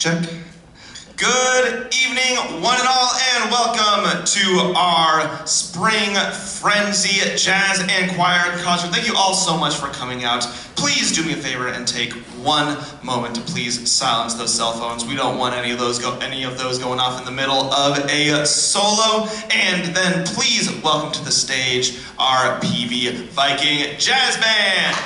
Check. Good evening, one and all, and welcome to our Spring Frenzy Jazz and Choir concert. Thank you all so much for coming out. Please do me a favor and take one moment to please silence those cell phones. We don't want any of those going off in the middle of a solo. And then please welcome to the stage our PV Viking Jazz Band.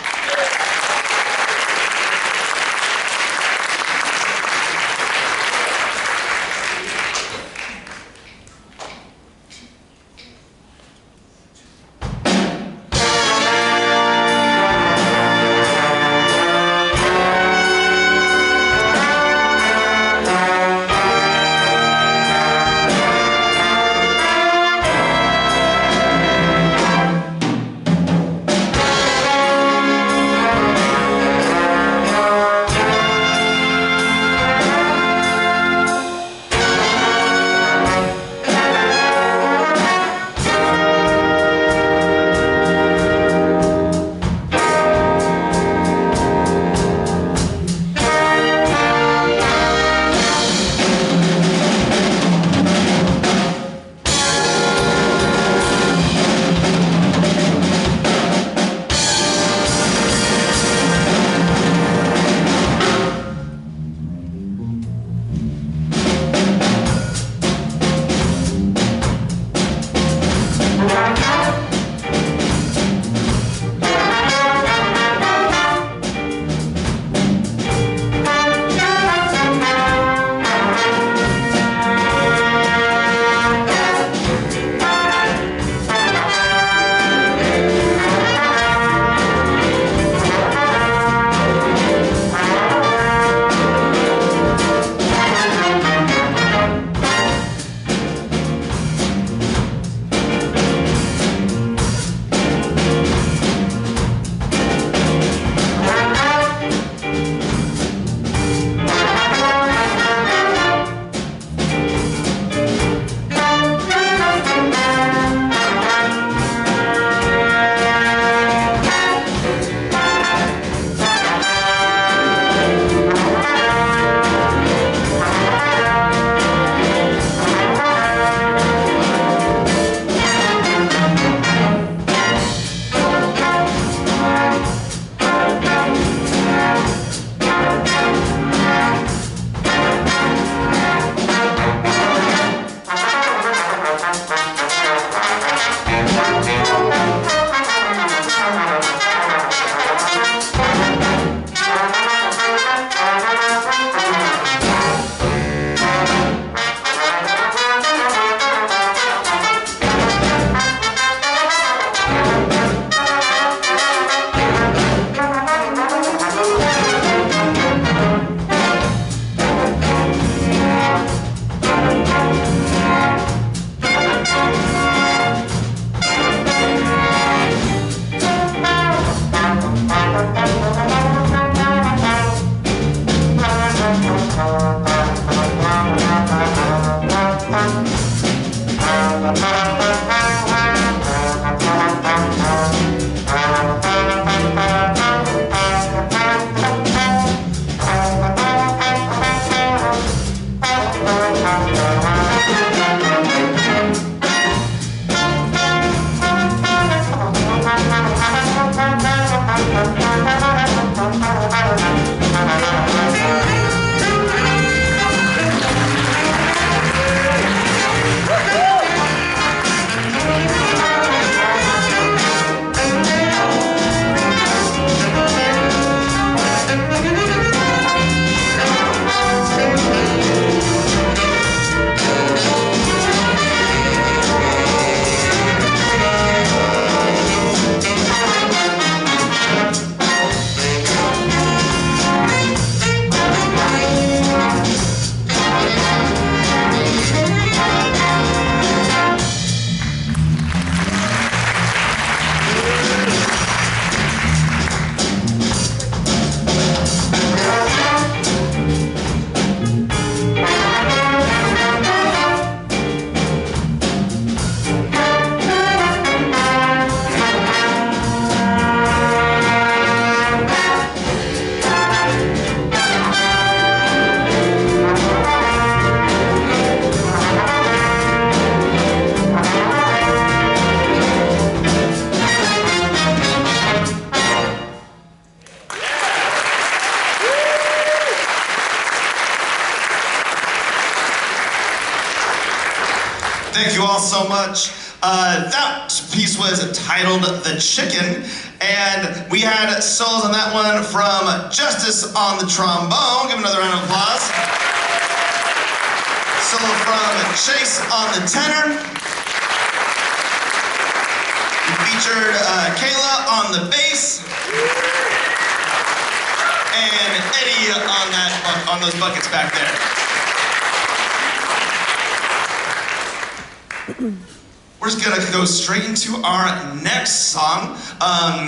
Thank you all so much. That piece was titled The Chicken, and we had solos on that one from Justice on the trombone. Give another round of applause. Solo from Chase on the tenor. We featured Kayla on the bass. And Eddie on those buckets back there. We're just gonna go straight into our next song.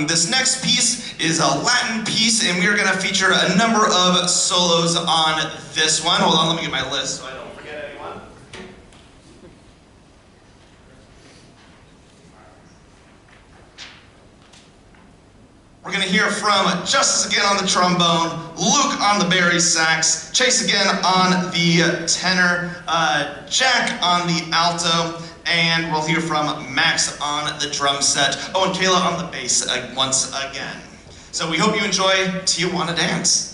This next piece is a Latin piece, and we are gonna feature a number of solos on this one. Hold on, let me get my list so I don't forget anyone. We're gonna hear from Justice again on the trombone, Luke on the bari sax, Chase again on the tenor, Jack on the alto, and we'll hear from Max on the drum set. Oh, and Kayla on the bass once again. So we hope you enjoy Do You Wanna Dance?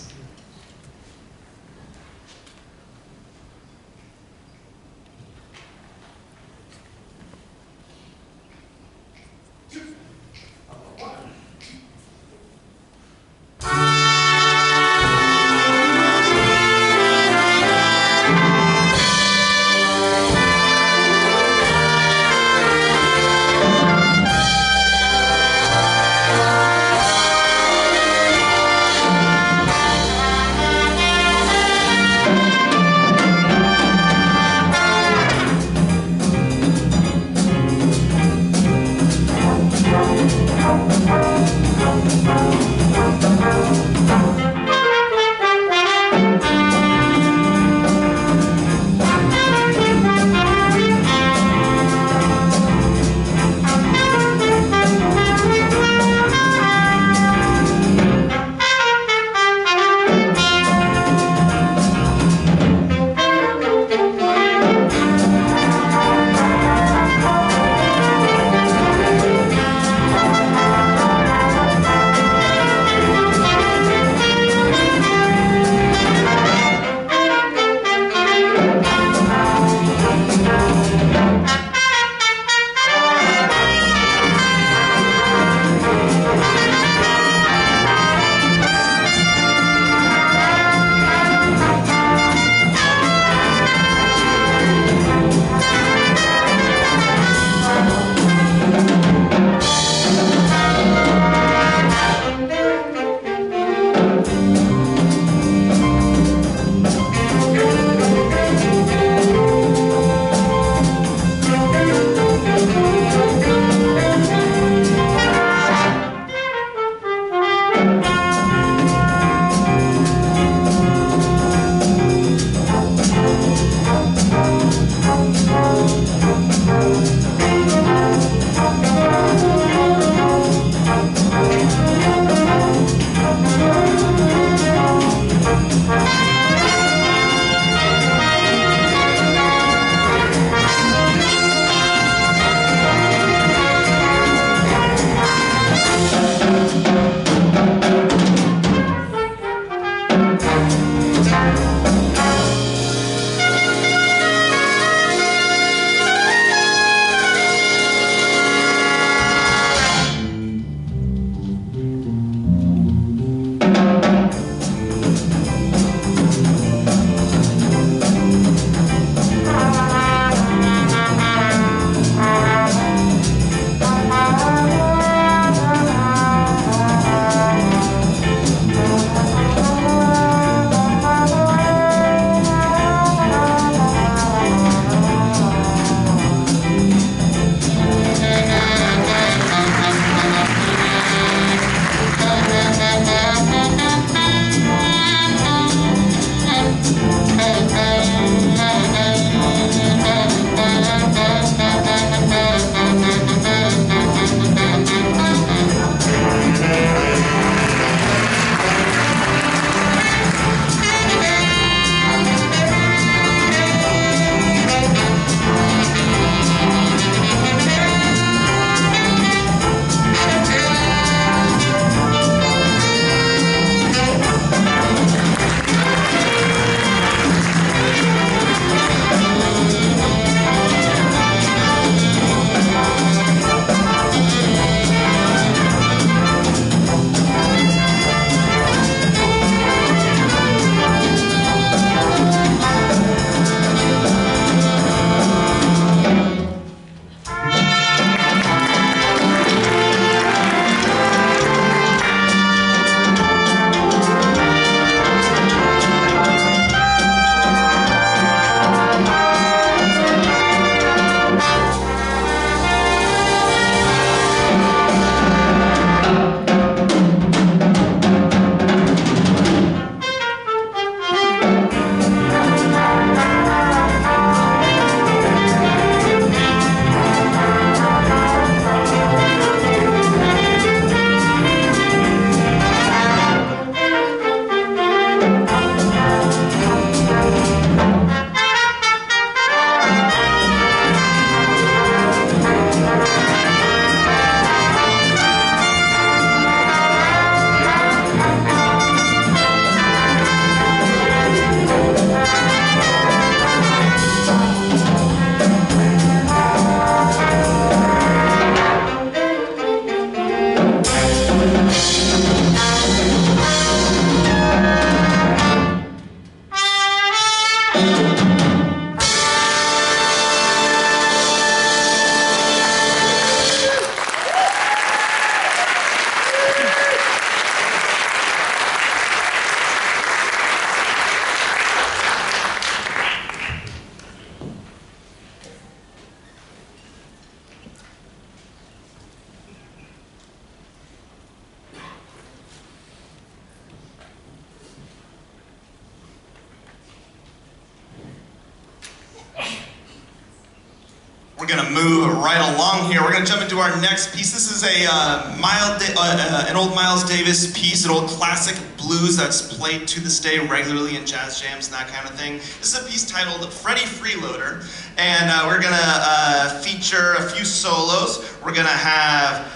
We're gonna move right along here. We're gonna jump into our next piece. This is an old Miles Davis piece, an old classic blues that's played to this day regularly in jazz jams and that kind of thing. This is a piece titled Freddie Freeloader, and we're gonna feature a few solos. We're gonna have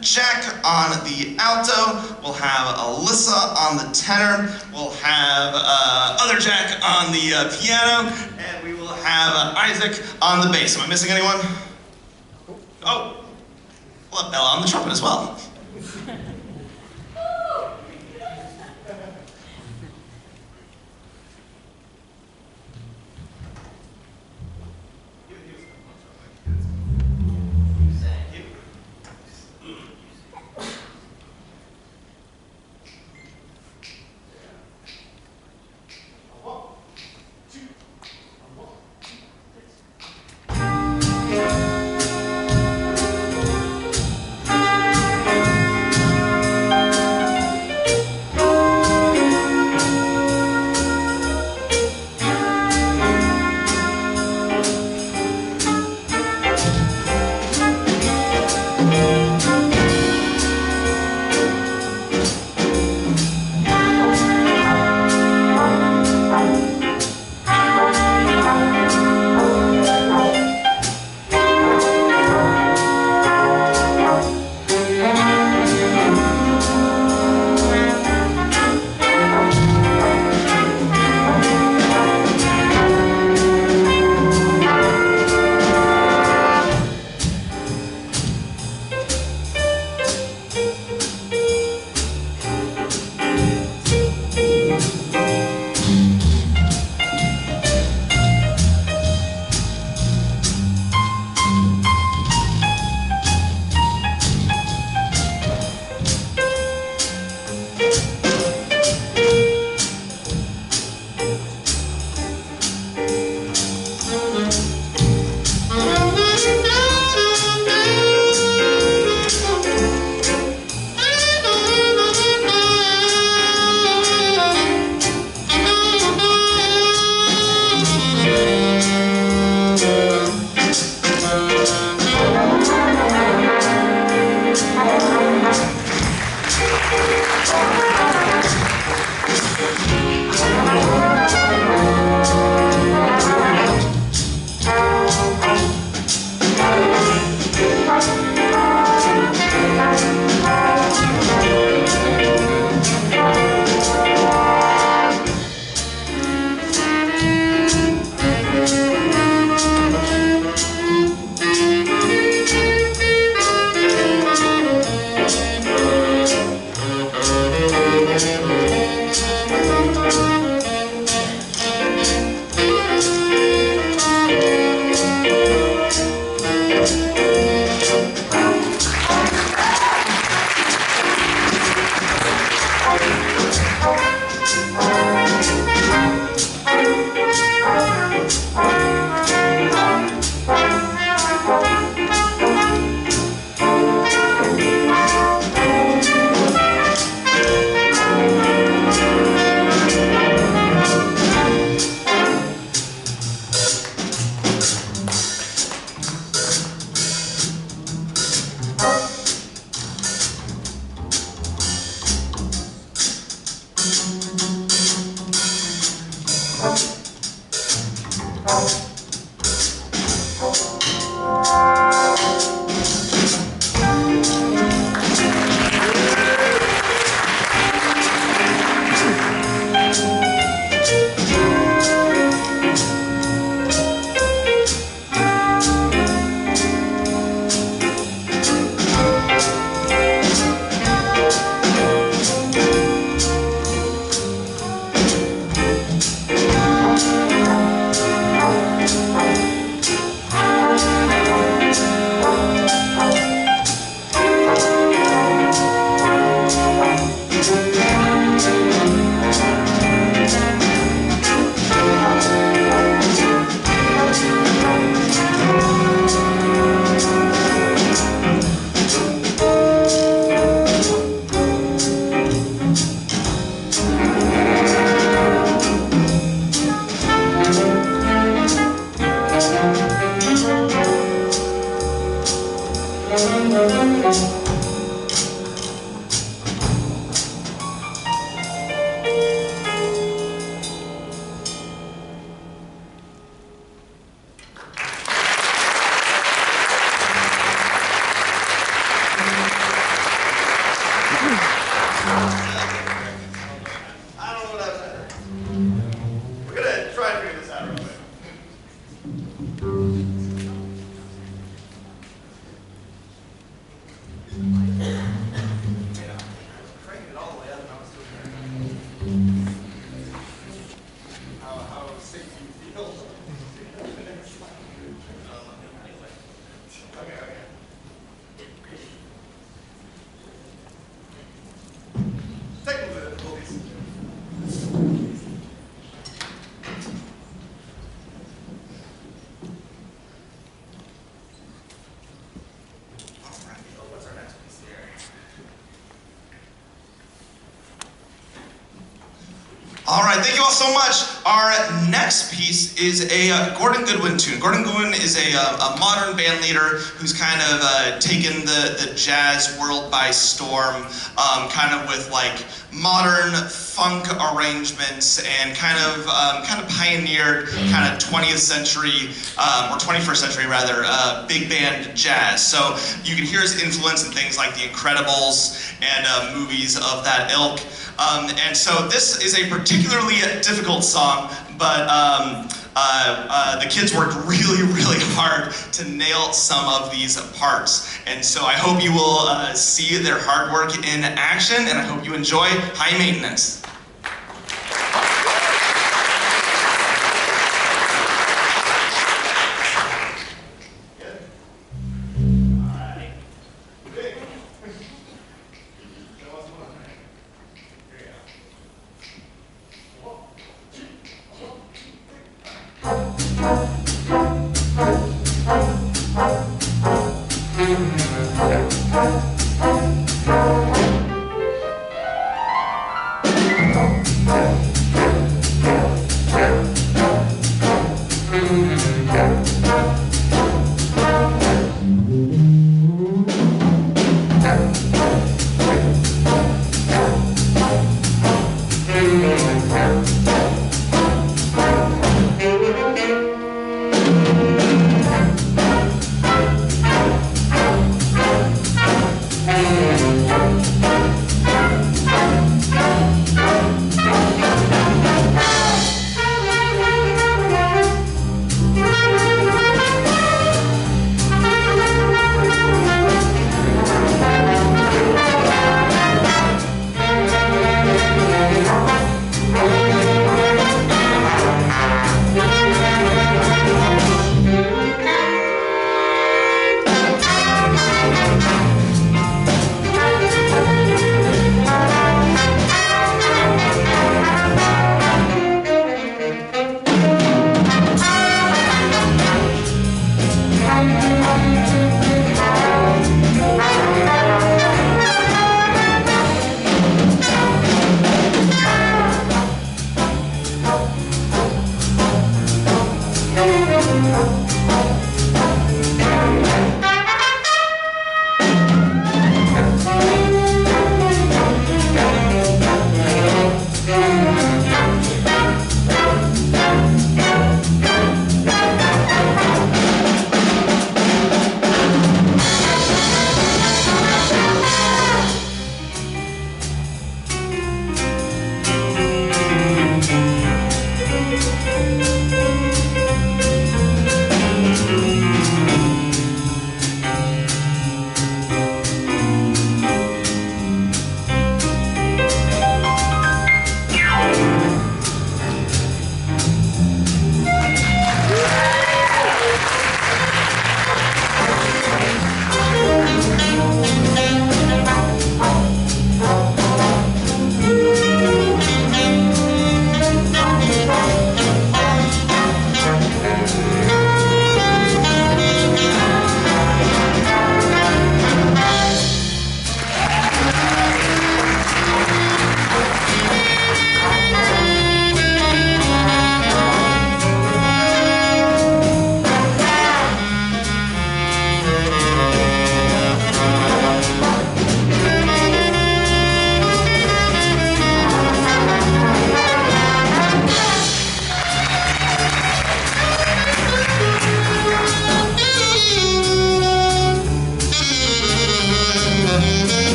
Jack on the alto, we'll have Alyssa on the tenor, we'll have other Jack on the piano, and we will have Isaac on the bass. Am I missing anyone? Oh, we'll have Bella on the trumpet as well. all so much. Our next piece is a Gordon Goodwin tune. Gordon Goodwin is a modern band leader who's kind of taken the jazz world by storm, kind of with like modern funk arrangements and kind of pioneered kind of 20th century or 21st century rather big band jazz. So you can hear his influence in things like The Incredibles and movies of that ilk. And so this is a particularly difficult song, but the kids worked really, really hard to nail some of these parts. And so I hope you will see their hard work in action, and I hope you enjoy High Maintenance.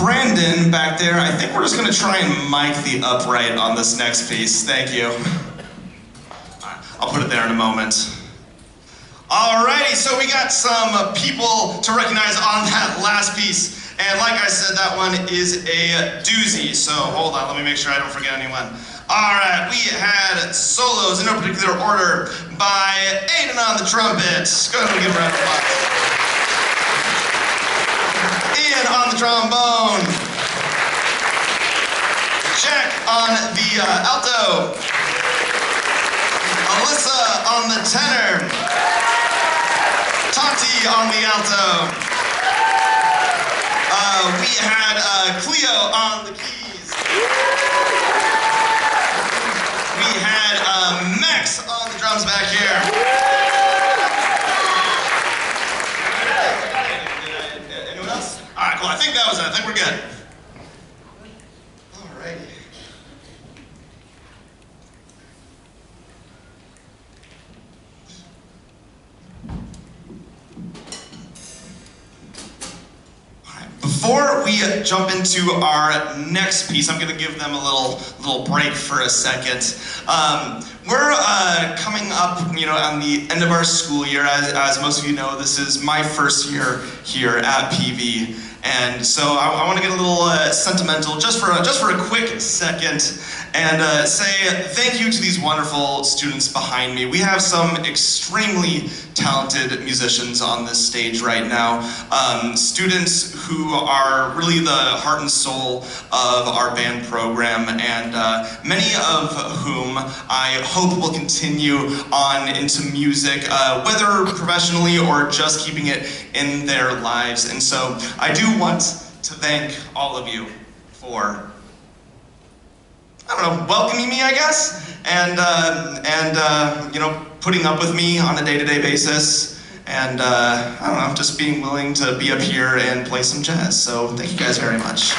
Brandon back there, I think we're just going to try and mic the upright on this next piece. Thank you. I'll put it there in a moment. Alrighty, so we got some people to recognize on that last piece. And like I said, that one is a doozy. So hold on, let me make sure I don't forget anyone. Alright, we had solos in no particular order by Aiden on the trumpet. Go ahead and give a round of applause. Ian on the trombone. Jack on the alto. Alyssa on the tenor. Tati on the alto. We had Cleo on the keys. We had Max on the drums back here. Anyone else? All right, cool. I think that was it. I think we're good. Alrighty. Before we jump into our next piece, I'm going to give them a little break for a second. We're coming up, on the end of our school year. As most of you know, this is my first year here at PV, and so I want to get a little sentimental, just for a quick second, and say thank you to these wonderful students behind me. We have some extremely talented musicians on this stage right now. Students who are really the heart and soul of our band program, and many of whom I hope will continue on into music, whether professionally or just keeping it in their lives. And so I do want to thank all of you for, I don't know, welcoming me, I guess, and putting up with me on a day-to-day basis, and I don't know, just being willing to be up here and play some jazz. So thank you guys very much.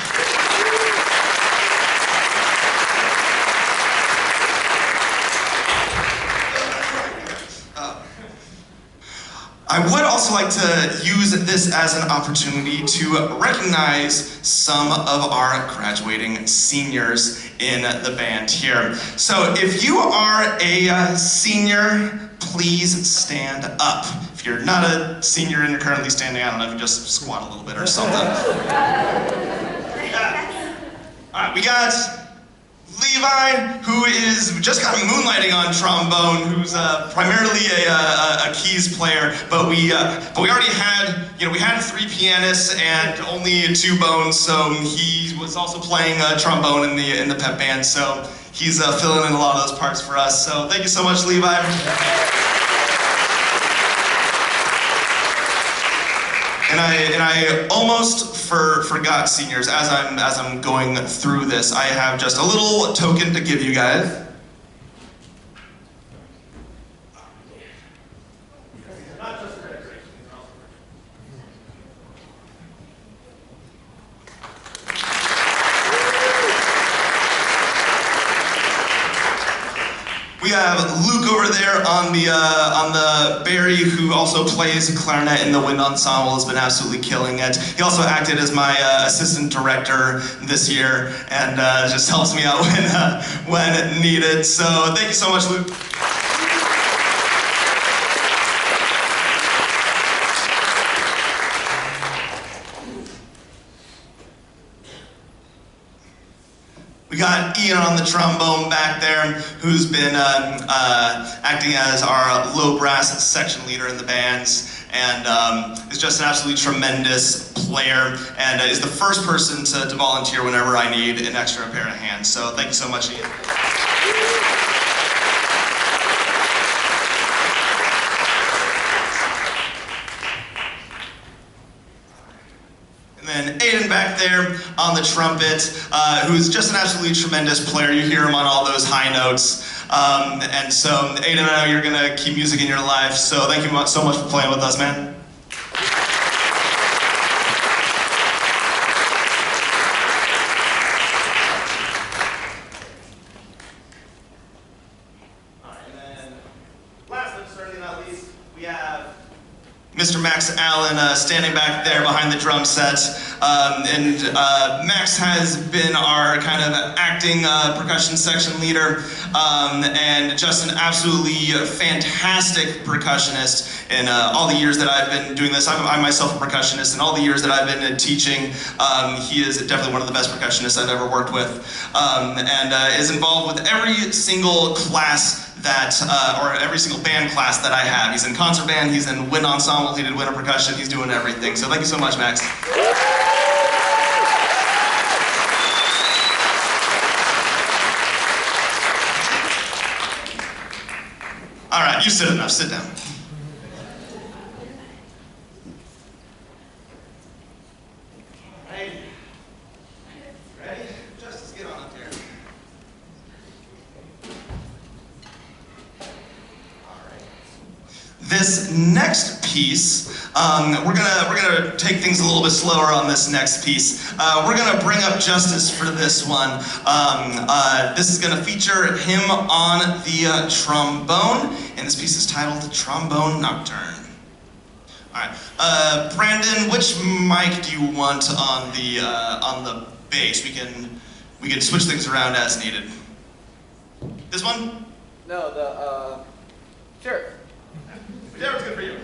I would also like to use this as an opportunity to recognize some of our graduating seniors in the band here. So if you are a senior, please stand up. If you're not a senior and you're currently standing, I don't know, if you just squat a little bit or something. All right, we got Levi, who is just kind of moonlighting on trombone, who's primarily a keys player, but we already had, we had 3 pianists and only 2 bones, so he was also playing trombone in the pep band, so he's filling in a lot of those parts for us. So thank you so much, Levi. And I almost forgot seniors as I'm going through this. I have just a little token to give you guys. We have Luke over there on the Barry, who also plays clarinet in the wind ensemble, has been absolutely killing it. He also acted as my assistant director this year, and just helps me out when needed. So thank you so much, Luke. We got Ian on the trombone back there, who's been acting as our low brass section leader in the bands, and is just an absolutely tremendous player, and is the first person to volunteer whenever I need an extra pair of hands. So thank you so much, Ian. And then Aiden back there on the trumpet, who's just an absolutely tremendous player. You hear him on all those high notes. And so, Aiden, I know you're going to keep music in your life, so thank you so much for playing with us, man. Mr. Max Allen standing back there behind the drum set. Max has been our kind of acting percussion section leader, and just an absolutely fantastic percussionist in all the years that I've been doing this. I'm myself a percussionist, and all the years that I've been teaching, he is definitely one of the best percussionists I've ever worked with, and is involved with every single class or every single band class that I have. He's in concert band, he's in wind ensemble, he did wind percussion, he's doing everything. So thank you so much, Max. All right, you said enough, sit down. Ready? Justice, get on up here. This next piece, we're gonna take things a little bit slower on this next piece. We're gonna bring up Justice for this one. This is gonna feature him on the trombone, and this piece is titled Trombone Nocturne. All right, Brandon, which mic do you want on the bass? We can switch things around as needed. This one? No, sure. Whichever's good for you.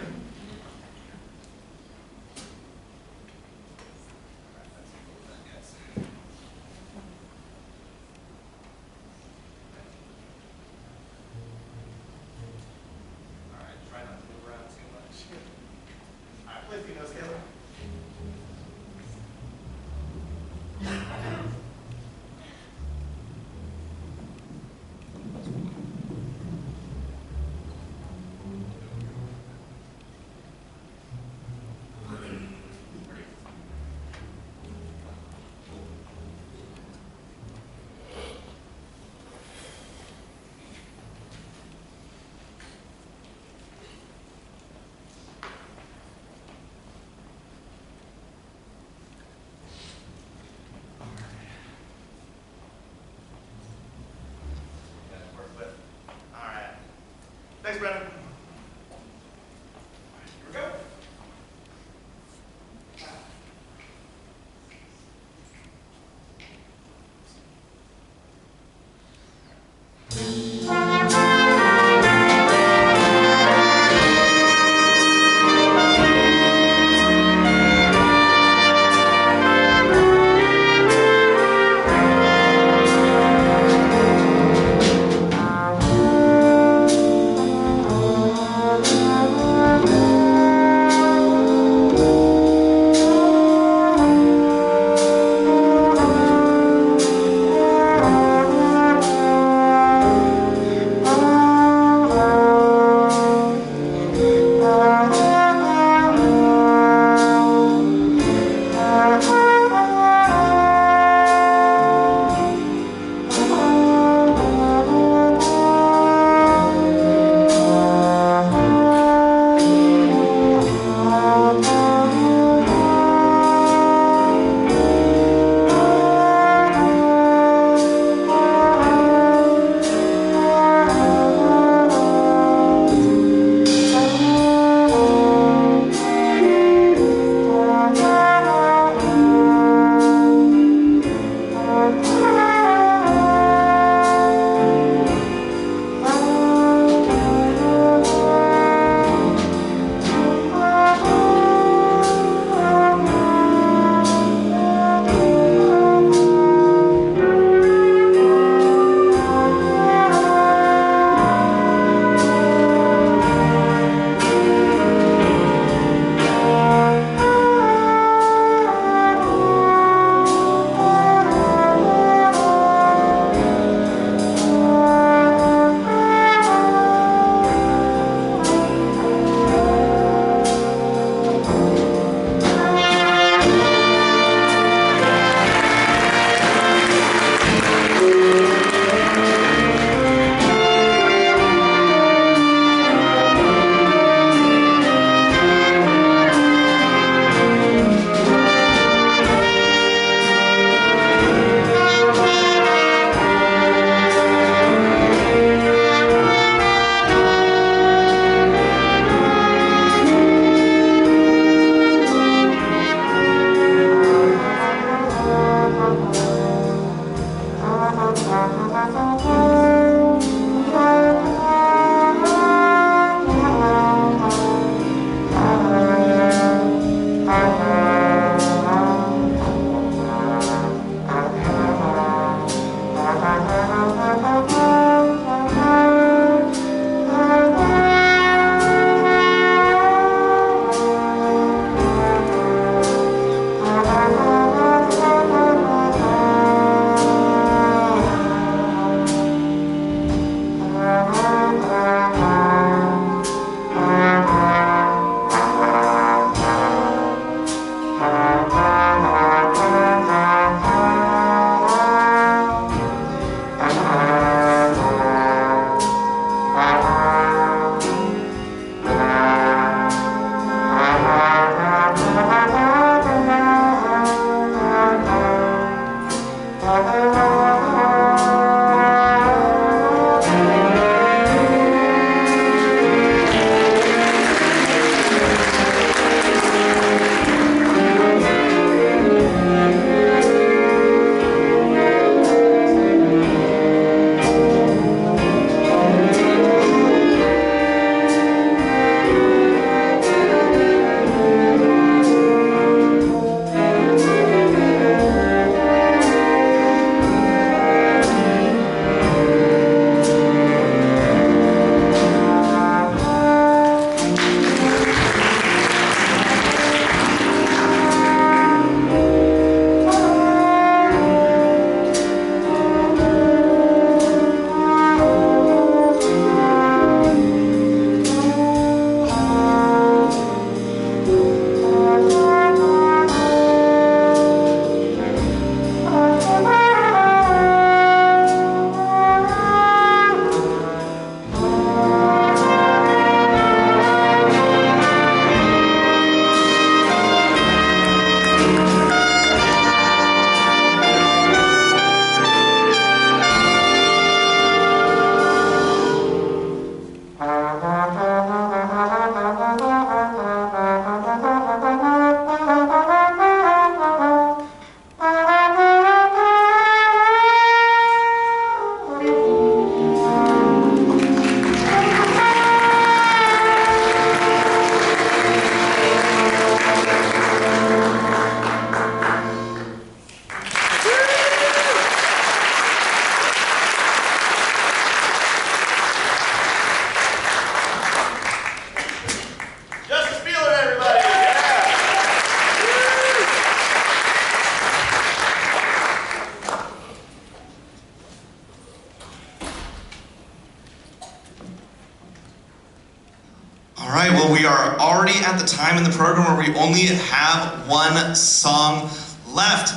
at the time in the program where we only have one song left.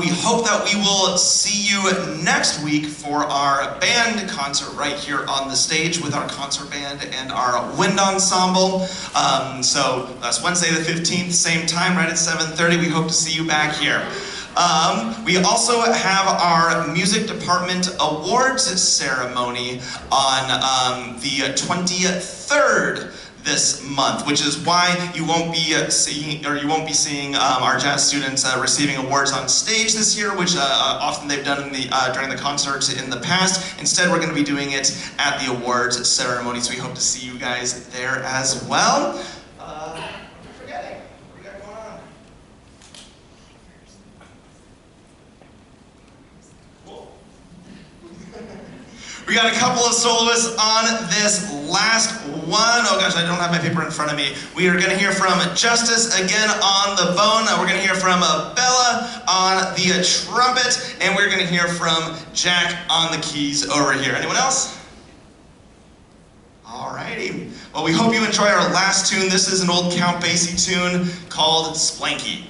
We hope that we will see you next week for our band concert right here on the stage with our concert band and our wind ensemble. So that's Wednesday the 15th, same time, right at 7:30. We hope to see you back here. We also have our music department awards ceremony on the 23rd this month, which is why you won't be seeing our jazz students receiving awards on stage this year, which often they've done in the during the concerts in the past. Instead, we're going to be doing it at the awards ceremony, so we hope to see you guys there as well. I'm forgetting. What do we got going on? Cool. We got a couple of soloists on this last one. Oh gosh, I don't have my paper in front of me. We are going to hear from Justice again on the bone. We're going to hear from Bella on the trumpet. And we're going to hear from Jack on the keys over here. Anyone else? Alrighty. Well, we hope you enjoy our last tune. This is an old Count Basie tune called Splanky.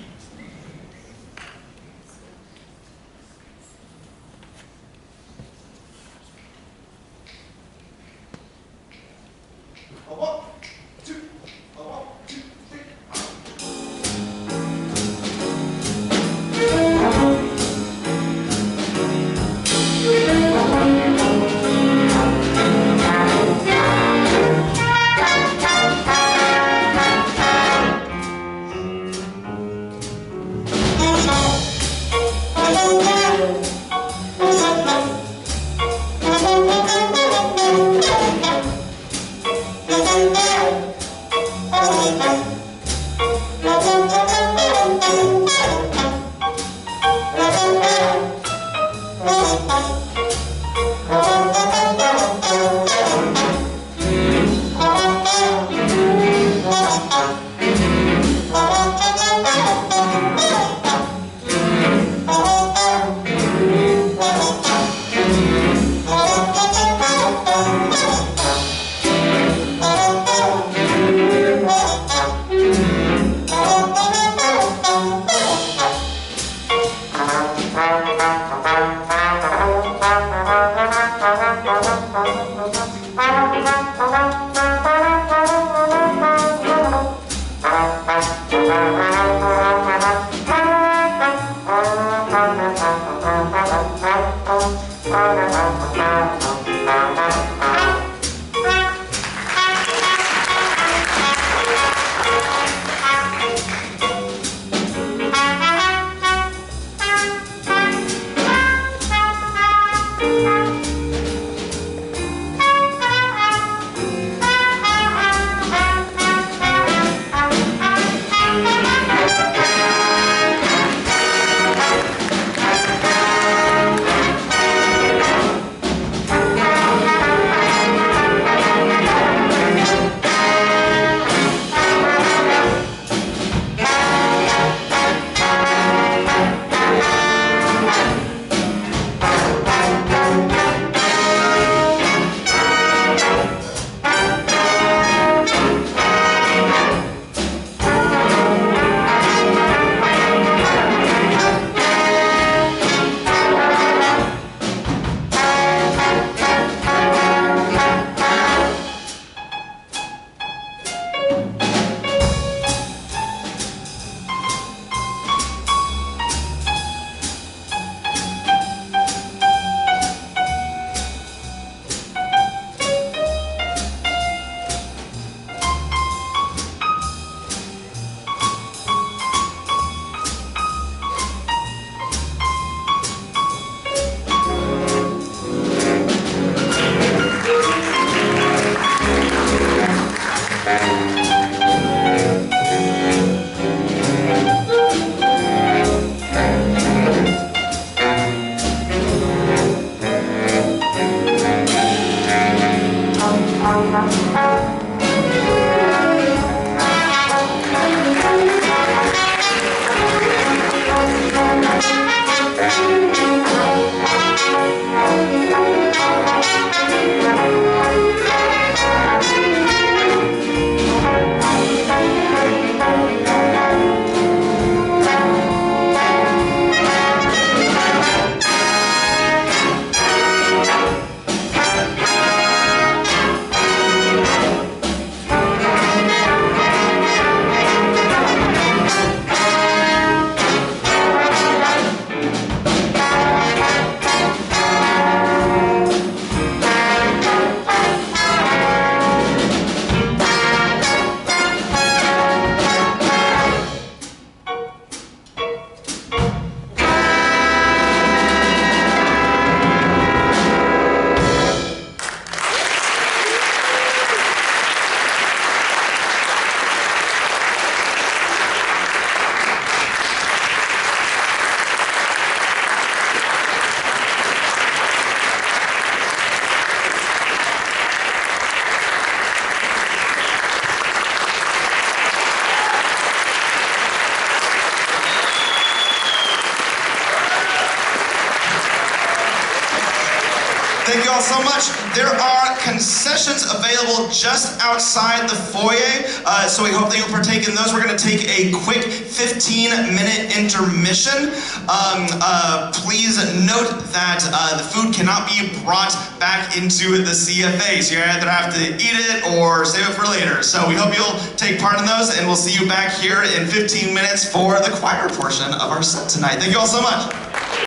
all so much. There are concessions available just outside the foyer, so we hope that you'll partake in those. We're going to take a quick 15-minute intermission. Please note that the food cannot be brought back into the CFA, so you either have to eat it or save it for later. So we hope you'll take part in those, and we'll see you back here in 15 minutes for the choir portion of our set tonight. Thank you all so much.